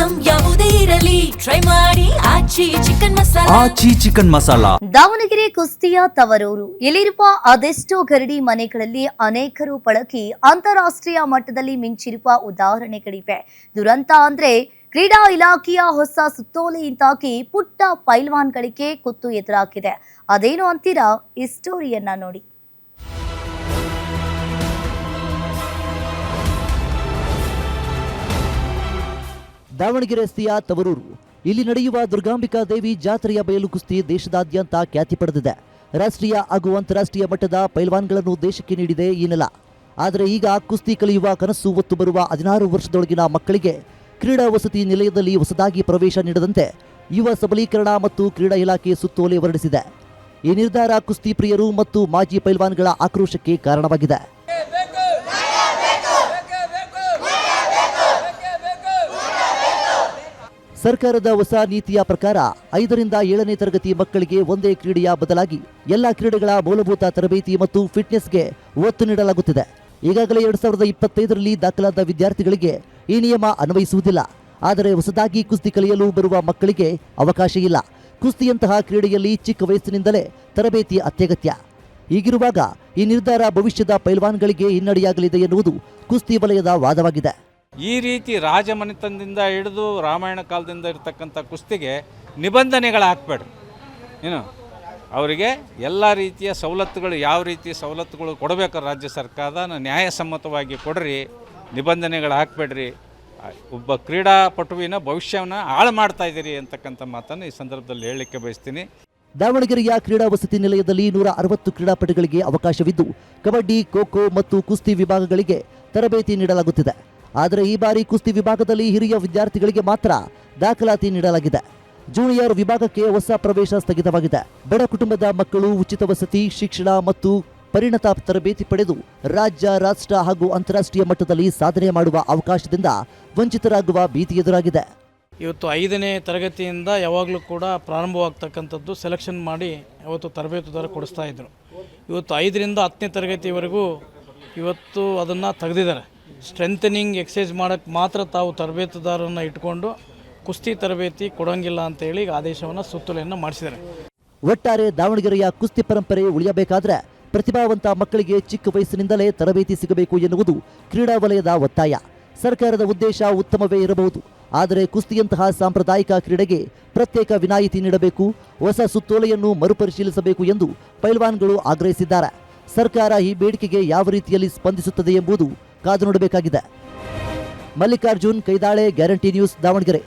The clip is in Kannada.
ಐಟಂ ಯಾವುದೇ ಇರಲಿ ಟ್ರೈ ಮಾಡಿ ಆಚಿ ಚಿಕನ್ ಮಸಾಲಾ. ದಾವಣಗೆರೆ ಕುಸ್ತಿಯ ತವರೂರು. ಇಲ್ಲಿರುವ ಅದೆಷ್ಟೋ ಗರಡಿ ಮನೆಗಳಲ್ಲಿ ಅನೇಕರು ಪಳಗಿ ಅಂತಾರಾಷ್ಟ್ರೀಯ ಮಟ್ಟದಲ್ಲಿ ಮಿಂಚಿರುವ ಉದಾಹರಣೆಗಳಿವೆ. ದುರಂತ ಅಂದ್ರೆ ಕ್ರೀಡಾ ಇಲಾಖೆಯ ಹೊಸ ಸುತ್ತೋಲೆಯಿಂದಾಗಿ ಪುಟ್ಟ ಪೈಲ್ವಾನ್ಗಳಿಗೆ ಕುತ್ತು ಎದುರಾಗಿದೆ. ಅದೇನು ಅಂತೀರಾ? ಈ ಸ್ಟೋರಿಯನ್ನ ನೋಡಿ. ದಾವಣಗೆರೆ ರಸ್ತೆಯ ತವರೂರು. ಇಲ್ಲಿ ನಡೆಯುವ ದುರ್ಗಾಂಬಿಕಾ ದೇವಿ ಜಾತ್ರೆಯ ಬಯಲು ಕುಸ್ತಿ ದೇಶದಾದ್ಯಂತ ಖ್ಯಾತಿ ಪಡೆದಿದೆ. ರಾಷ್ಟ್ರೀಯ ಹಾಗೂ ಅಂತಾರಾಷ್ಟ್ರೀಯ ಮಟ್ಟದ ಪೈಲ್ವಾನ್ಗಳನ್ನು ದೇಶಕ್ಕೆ ನೀಡಿದೆ ಈ ನೆಲ. ಆದರೆ ಈಗ ಕುಸ್ತಿ ಕಲಿಯುವ ಕನಸು ಹೊತ್ತು ಬರುವ 16 ವರ್ಷದೊಳಗಿನ ಮಕ್ಕಳಿಗೆ ಕ್ರೀಡಾ ವಸತಿ ನಿಲಯದಲ್ಲಿ ಹೊಸದಾಗಿ ಪ್ರವೇಶ ನೀಡದಂತೆ ಯುವ ಸಬಲೀಕರಣ ಮತ್ತು ಕ್ರೀಡಾ ಇಲಾಖೆ ಸುತ್ತೋಲೆ ಹೊರಡಿಸಿದೆ. ಈ ನಿರ್ಧಾರ ಕುಸ್ತಿ ಪ್ರಿಯರು ಮತ್ತು ಮಾಜಿ ಪೈಲ್ವಾನ್ಗಳ ಆಕ್ರೋಶಕ್ಕೆ ಕಾರಣವಾಗಿದೆ. ಸರ್ಕಾರದ ಹೊಸ ನೀತಿಯ ಪ್ರಕಾರ 5ರಿಂದ 7ನೇ ತರಗತಿ ಮಕ್ಕಳಿಗೆ ಒಂದೇ ಕ್ರೀಡೆಯ ಬದಲಾಗಿ ಎಲ್ಲ ಕ್ರೀಡೆಗಳ ಮೂಲಭೂತ ತರಬೇತಿ ಮತ್ತು ಫಿಟ್ನೆಸ್ಗೆ ಒತ್ತು ನೀಡಲಾಗುತ್ತಿದೆ. ಈಗಾಗಲೇ 2025ರಲ್ಲಿ ದಾಖಲಾದ ವಿದ್ಯಾರ್ಥಿಗಳಿಗೆ ಈ ನಿಯಮ ಅನ್ವಯಿಸುವುದಿಲ್ಲ. ಆದರೆ ಹೊಸದಾಗಿ ಕುಸ್ತಿ ಕಲಿಯಲು ಬರುವ ಮಕ್ಕಳಿಗೆ ಅವಕಾಶ ಇಲ್ಲ. ಕುಸ್ತಿಯಂತಹ ಕ್ರೀಡೆಯಲ್ಲಿ ಚಿಕ್ಕ ವಯಸ್ಸಿನಿಂದಲೇ ತರಬೇತಿ ಅತ್ಯಗತ್ಯ. ಹೀಗಿರುವಾಗ ಈ ನಿರ್ಧಾರ ಭವಿಷ್ಯದ ಪೈಲ್ವಾನ್ಗಳಿಗೆ ಹಿನ್ನಡೆಯಾಗಲಿದೆ ಎನ್ನುವುದು ಕುಸ್ತಿ ವಲಯದ ವಾದವಾಗಿದೆ. ಈ ರೀತಿ ರಾಜಮನೆತನದಿಂದ ಹಿಡಿದು ರಾಮಾಯಣ ಕಾಲದಿಂದ ಇರತಕ್ಕಂಥ ಕುಸ್ತಿಗೆ ನಿಬಂಧನೆಗಳು ಹಾಕಬೇಡ್ರಿ. ಅವರಿಗೆ ಎಲ್ಲ ರೀತಿಯ ಸವಲತ್ತುಗಳು, ಯಾವ ರೀತಿ ಸವಲತ್ತುಗಳು ಕೊಡಬೇಕು ರಾಜ್ಯ ಸರ್ಕಾರದ ನ್ಯಾಯಸಮ್ಮತವಾಗಿ ಕೊಡ್ರಿ, ನಿಬಂಧನೆಗಳು ಹಾಕಬೇಡ್ರಿ. ಒಬ್ಬ ಕ್ರೀಡಾಪಟುವಿನ ಭವಿಷ್ಯವನ್ನು ಹಾಳು ಮಾಡ್ತಾ ಇದ್ದೀರಿ ಅಂತಕ್ಕಂಥ ಮಾತನ್ನು ಈ ಸಂದರ್ಭದಲ್ಲಿ ಹೇಳಲಿಕ್ಕೆ ಬಯಸ್ತೀನಿ. ದಾವಣಗೆರೆಯ ಕ್ರೀಡಾ ವಸತಿ ನಿಲಯದಲ್ಲಿ 160 ಕ್ರೀಡಾಪಟುಗಳಿಗೆ ಅವಕಾಶವಿದ್ದು ಕಬಡ್ಡಿ, ಖೋ-ಖೋ ಮತ್ತು ಕುಸ್ತಿ ವಿಭಾಗಗಳಿಗೆ ತರಬೇತಿ ನೀಡಲಾಗುತ್ತಿದೆ. ಆದರೆ ಈ ಬಾರಿ ಕುಸ್ತಿ ವಿಭಾಗದಲ್ಲಿ ಹಿರಿಯ ವಿದ್ಯಾರ್ಥಿಗಳಿಗೆ ಮಾತ್ರ ದಾಖಲಾತಿ ನೀಡಲಾಗಿದೆ. ಜೂನಿಯರ್ ವಿಭಾಗಕ್ಕೆ ಹೊಸ ಪ್ರವೇಶ ಸ್ಥಗಿತವಾಗಿದೆ. ಬಡ ಕುಟುಂಬದ ಮಕ್ಕಳು ಉಚಿತ ವಸತಿ, ಶಿಕ್ಷಣ ಮತ್ತು ಪರಿಣತ ತರಬೇತಿ ಪಡೆದು ರಾಜ್ಯ, ರಾಷ್ಟ್ರ ಹಾಗೂ ಅಂತಾರಾಷ್ಟ್ರೀಯ ಮಟ್ಟದಲ್ಲಿ ಸಾಧನೆ ಮಾಡುವ ಅವಕಾಶದಿಂದ ವಂಚಿತರಾಗುವ ಭೀತಿ ಎದುರಾಗಿದೆ. ಇವತ್ತು 5ನೇ ತರಗತಿಯಿಂದ ಯಾವಾಗಲೂ ಕೂಡ ಪ್ರಾರಂಭವಾಗ್ತಕ್ಕಂಥದ್ದು ಸೆಲೆಕ್ಷನ್ ಮಾಡಿ ಯಾವತ್ತು ತರಬೇತುದಾರ ಕೊಡಿಸ್ತಾ ಇದ್ರು. ಇವತ್ತು 5ರಿಂದ 10ನೇ ತರಗತಿವರೆಗೂ ಇವತ್ತು ಅದನ್ನು ತೆಗೆದಿದ್ದಾರೆ. ಸ್ಟ್ರೆಂಥನಿಂಗ್ ಎಕ್ಸಸೈಸ್ ಮಾಡೋಕ್ಕೆ ಮಾತ್ರ ತಾವು ತರಬೇತುದಾರನ್ನು ಇಟ್ಕೊಂಡು ಕುಸ್ತಿ ತರಬೇತಿ ಕೊಡೋಂಗಿಲ್ಲ ಅಂತೇಳಿ ಆದೇಶವನ್ನು ಸುತ್ತೋಲೆಯನ್ನು ಮಾಡಿಸಿದ್ದಾರೆ. ಒಟ್ಟಾರೆ ದಾವಣಗೆರೆಯ ಕುಸ್ತಿ ಪರಂಪರೆ ಉಳಿಯಬೇಕಾದ್ರೆ ಪ್ರತಿಭಾವಂತ ಮಕ್ಕಳಿಗೆ ಚಿಕ್ಕ ವಯಸ್ಸಿನಿಂದಲೇ ತರಬೇತಿ ಸಿಗಬೇಕು ಎನ್ನುವುದು ಕ್ರೀಡಾ ವಲಯದ ಒತ್ತಾಯ. ಸರ್ಕಾರದ ಉದ್ದೇಶ ಉತ್ತಮವೇ ಇರಬಹುದು, ಆದರೆ ಕುಸ್ತಿಯಂತಹ ಸಾಂಪ್ರದಾಯಿಕ ಕ್ರೀಡೆಗೆ ಪ್ರತ್ಯೇಕ ವಿನಾಯಿತಿ ನೀಡಬೇಕು, ಹೊಸ ಸುತ್ತೋಲೆಯನ್ನು ಮರುಪರಿಶೀಲಿಸಬೇಕು ಎಂದು ಪೈಲ್ವಾನ್ಗಳು ಆಗ್ರಹಿಸಿದ್ದಾರೆ. ಸರ್ಕಾರ ಈ ಬೇಡಿಕೆಗೆ ಯಾವ ರೀತಿಯಲ್ಲಿ ಸ್ಪಂದಿಸುತ್ತದೆ ಎಂಬುದು ಕಾದು ನೋಡಬೇಕಾಗಿದೆ. Mallikarjun Kaidale, guarantee news, Davanagere.